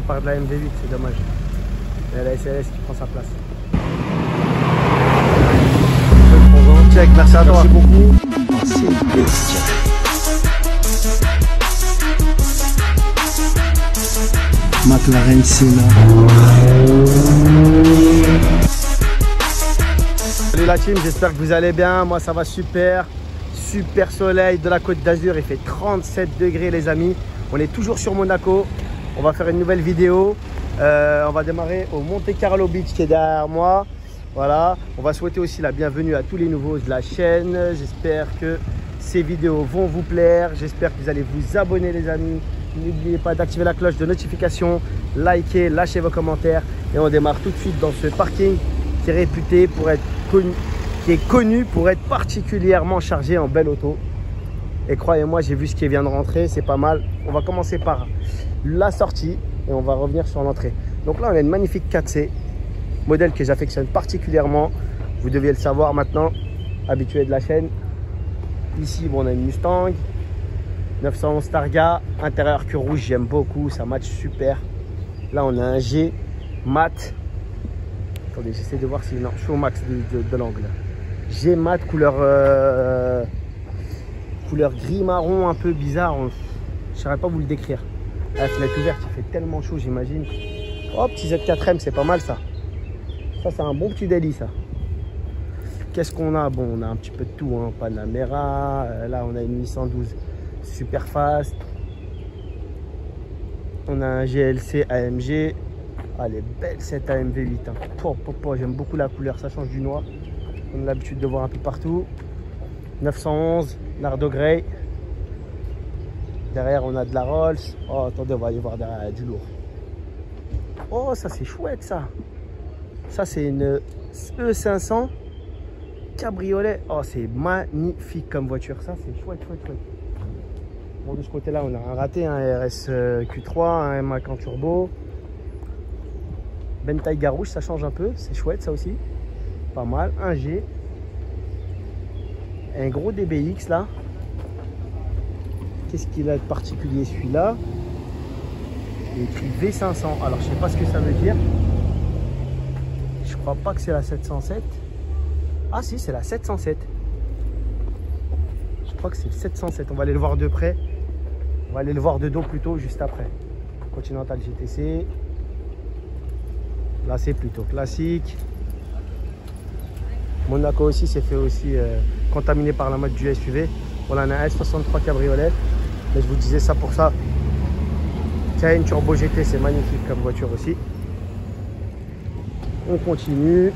départ de la MV8, c'est dommage. Et la SLS qui prend sa place. Check, merci à toi. Merci beaucoup. C'est bestial. McLaren Senna. Salut la team, j'espère que vous allez bien. Moi ça va super. Super soleil de la Côte d'Azur. Il fait 37 degrés les amis. On est toujours sur Monaco. On va faire une nouvelle vidéo. On va démarrer au Monte Carlo Beach qui est derrière moi. Voilà. On va souhaiter aussi la bienvenue à tous les nouveaux de la chaîne. J'espère que ces vidéos vont vous plaire. J'espère que vous allez vous abonner les amis. N'oubliez pas d'activer la cloche de notification, liker, lâcher vos commentaires. Et on démarre tout de suite dans ce parking qui est réputé pour être connu, qui est connu pour être particulièrement chargé en belle auto. Et croyez-moi, j'ai vu ce qui vient de rentrer, c'est pas mal. On va commencer par la sortie et on va revenir sur l'entrée. Donc là, on a une magnifique 4C, modèle que j'affectionne particulièrement. Vous deviez le savoir maintenant, habitué de la chaîne. Ici, bon, on a une Mustang 911 Targa, intérieur cuir rouge, j'aime beaucoup, ça match super. Là, on a un G mat. Attendez, j'essaie de voir si... Non, je suis au max de l'angle. G mat, couleur gris marron, un peu bizarre. Je ne saurais pas vous le décrire. La fenêtre ouverte, il fait tellement chaud, j'imagine. Oh, petit Z4M, c'est pas mal ça. Ça, c'est un bon petit délit, ça. Qu'est-ce qu'on a? Bon, on a un petit peu de tout, hein. Panamera. Là, on a une 812 super fast. On a un GLC AMG. Ah, elle est belle cette AMV8. Hein. J'aime beaucoup la couleur, ça change du noir. On a l'habitude de voir un peu partout. 911, Nardo Grey. Derrière, on a de la Rolls. Oh, attendez, on va aller voir derrière du lourd. Oh, ça c'est chouette ça. Ça c'est une E500 cabriolet. Oh, c'est magnifique comme voiture. Ça c'est chouette, chouette, chouette. Bon, de ce côté-là, on a un raté, un RS Q3, un Macan Turbo. Bentaille rouge, ça change un peu. C'est chouette ça aussi. Pas mal. Un G. Un gros DBX là. Qu'est-ce qu'il a de particulier celui-là? Il est écrit V500. Alors je sais pas ce que ça veut dire. Je crois pas que c'est la 707. Ah si, c'est la 707. Je crois que c'est le 707. On va aller le voir de près. On va aller le voir de dos plutôt juste après. Continental GTC. Là c'est plutôt classique. Monaco aussi s'est fait aussi contaminé par la mode du SUV. On en a un S63 cabriolet. Mais je vous disais ça pour ça. Cayenne Turbo GT, c'est magnifique comme voiture aussi. On continue.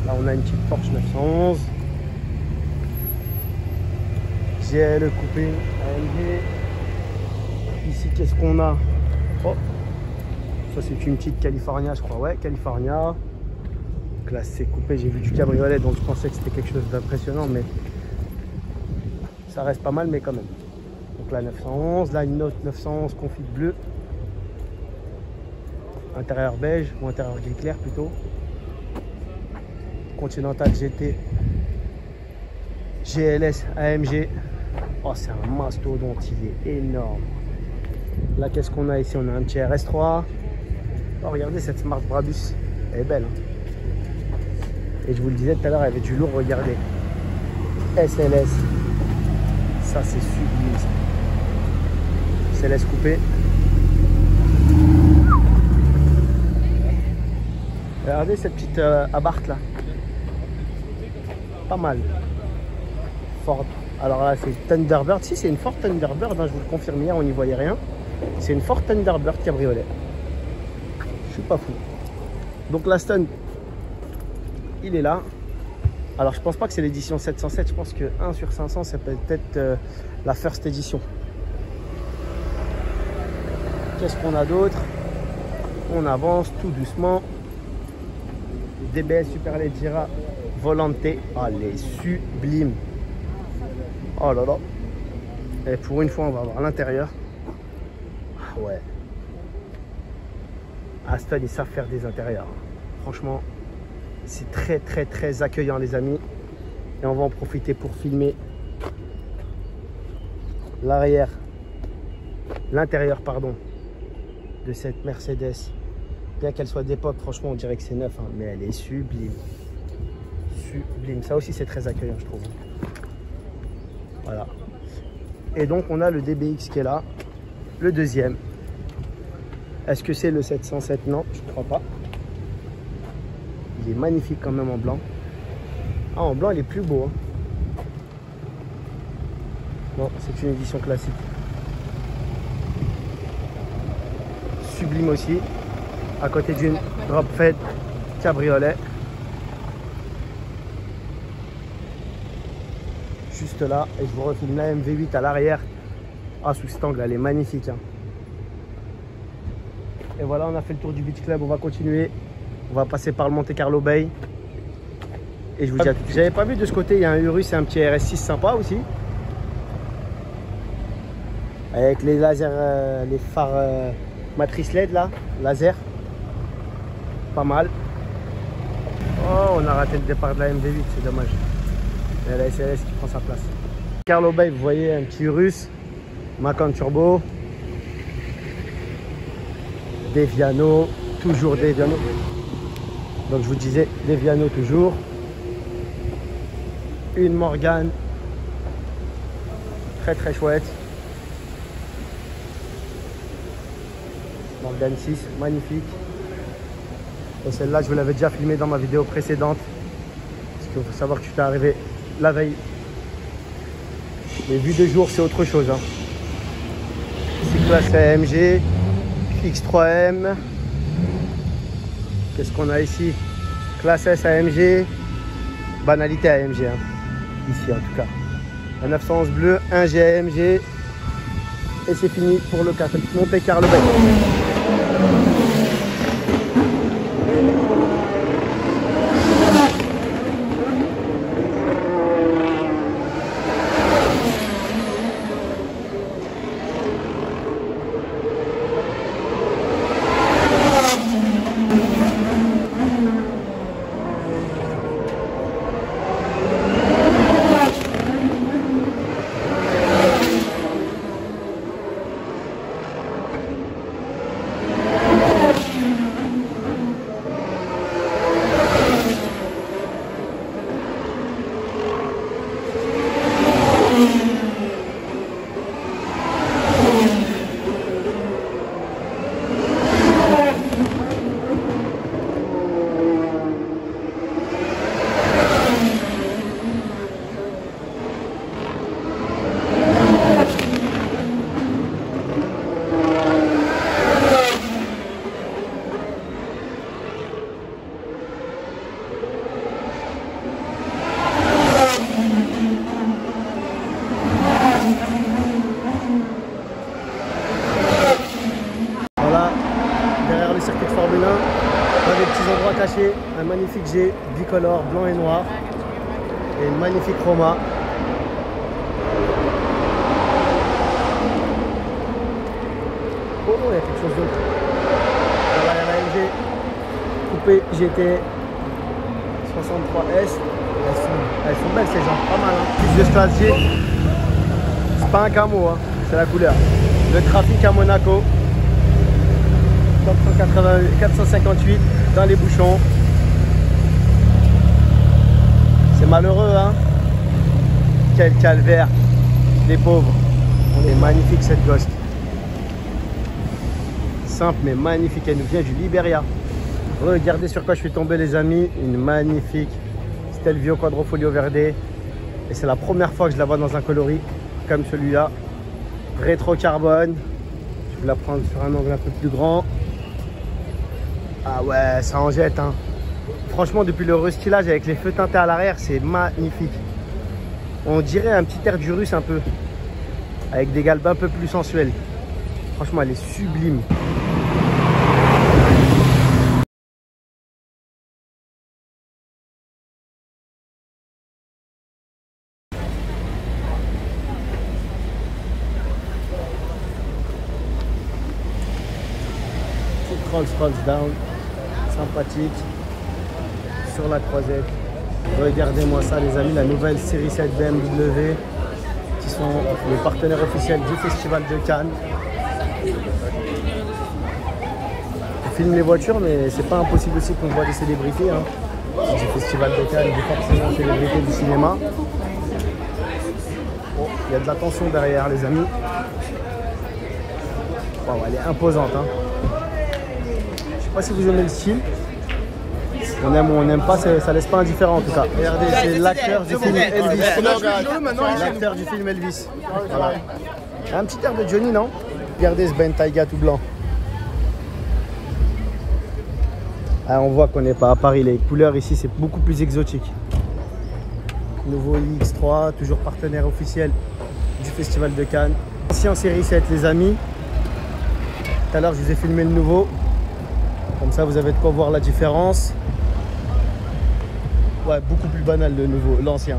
Là, on a une petite Porsche 911. GL coupé AMG. Ici, qu'est-ce qu'on a? Oh, ça c'est une petite California, je crois. Ouais, California. Classe C coupé. J'ai vu du cabriolet, donc je pensais que c'était quelque chose d'impressionnant, mais ça reste pas mal, mais quand même. Donc la 911, là une autre 911 config bleu. Intérieur beige ou intérieur gris clair plutôt. Continental GT. GLS AMG. Oh, c'est un mastodonte, il est énorme. Là, qu'est-ce qu'on a ici? On a un petit RS3. Oh, regardez cette Smart Brabus. Elle est belle. Hein. Et je vous le disais tout à l'heure, elle avait du lourd, regardez. SLS. Ça, c'est sublime. Ça. SLS coupé. Regardez cette petite Abarth là. Pas mal. Ford. Alors là, c'est Thunderbird. Si, c'est une Ford Thunderbird. Hein, je vous le confirme hier, on n'y voyait rien. C'est une Ford Thunderbird cabriolet. Je suis pas fou. Donc l'Aston, il est là. Alors je pense pas que c'est l'édition 707. Je pense que 1 sur 500, c'est peut-être la first edition. Qu'est-ce qu'on a d'autre? On avance tout doucement. DBS Superleggera Volante. Ah, elle est sublime. Oh là là. Et pour une fois, on va voir l'intérieur. Ah ouais. Aston, ils savent faire des intérieurs. Franchement, c'est très très très accueillant les amis. Et on va en profiter pour filmer l'arrière, l'intérieur pardon, de cette Mercedes. Bien qu'elle soit d'époque, franchement, on dirait que c'est neuf, hein, mais elle est sublime. Sublime. Ça aussi, c'est très accueillant, je trouve. Voilà. Et donc, on a le DBX qui est là, le deuxième. Est-ce que c'est le 707? Non, je ne crois pas. Il est magnifique quand même en blanc. Ah, en blanc, il est plus beau. Hein. Non, c'est une édition classique. Sublime aussi. À côté d'une drop fed cabriolet. Juste là. Et je vous refilme la MV8 à l'arrière. Ah, sous cet angle, elle est magnifique. Hein. Et voilà, on a fait le tour du Beach Club. On va continuer. On va passer par le Monte Carlo Bay. Et je vous dis à tout de suite. J'avais pas vu de ce côté, il y a un Urus et un petit RS6 sympa aussi. Avec les lasers, les phares matrice LED là, laser. Pas mal. Oh, on a raté le départ de la MV8, c'est dommage. Il y a la SLS qui prend sa place. Carlo Bay, vous voyez un petit Urus. Macan Turbo. Deviano, toujours Deviano. Donc je vous disais, Deviano toujours. Une Morgane. Très très chouette. Morgane 6, magnifique. Et celle-là, je vous l'avais déjà filmée dans ma vidéo précédente. Parce qu'il faut savoir que je suis arrivé la veille. Les vues de jour, c'est autre chose. Hein. C'est classe AMG, X3M. Qu'est-ce qu'on a ici? Classe S AMG, banalité AMG. Hein. Ici en tout cas. Un 911 bleu, un GAMG. Et c'est fini pour le Monte Carlo Bay. Un magnifique G bicolore blanc et noir et une magnifique Roma. Oh, il y a quelque chose d'autre. Voilà, il y a la MG coupé GT 63S. Elles sont belles ces gens, pas mal. Hein. Plus de classe G. C'est pas un camo, hein. C'est la couleur. Le trafic à Monaco. 458 dans les bouchons. C'est malheureux, hein. Quel calvaire, les pauvres. On est magnifique cette Ghost. Simple mais magnifique, elle nous vient du Liberia. Regardez sur quoi je suis tombé les amis, une magnifique Stelvio Quadrofolio Verde. Et c'est la première fois que je la vois dans un coloris comme celui-là. Rétro carbone. Je vais la prendre sur un angle un peu plus grand. Ah ouais, ça en jette, hein. Franchement, depuis le restylage avec les feux teintés à l'arrière, c'est magnifique. On dirait un petit air d'Urus un peu. Avec des galbes un peu plus sensuelles. Franchement, elle est sublime. Petite Rolls down. Sympathique. Sur la croisette. Regardez-moi ça les amis, la nouvelle série 7 BMW qui sont les partenaires officiels du Festival de Cannes. filme les voitures, mais c'est pas impossible aussi qu'on voit des célébrités. Hein. Du Festival de Cannes, des forcément célébrités du cinéma. Bon, il y a de la tension derrière, les amis. Wow, elle est imposante. Hein. Je sais pas si vous aimez le style. On aime ou on n'aime pas, ça laisse pas indifférent en tout cas. Regardez, c'est l'acteur du film Elvis. L'acteur du film Elvis. Voilà. Un petit air de Johnny, non? Regardez ce Ben Taiga tout blanc. Ah, on voit qu'on n'est pas à Paris, les couleurs ici c'est beaucoup plus exotique. Nouveau iX3, toujours partenaire officiel du Festival de Cannes. Ici en série 7 les amis. Tout à l'heure je vous ai filmé le nouveau. Comme ça vous avez de quoi voir la différence. Ouais, beaucoup plus banal le nouveau, l'ancien.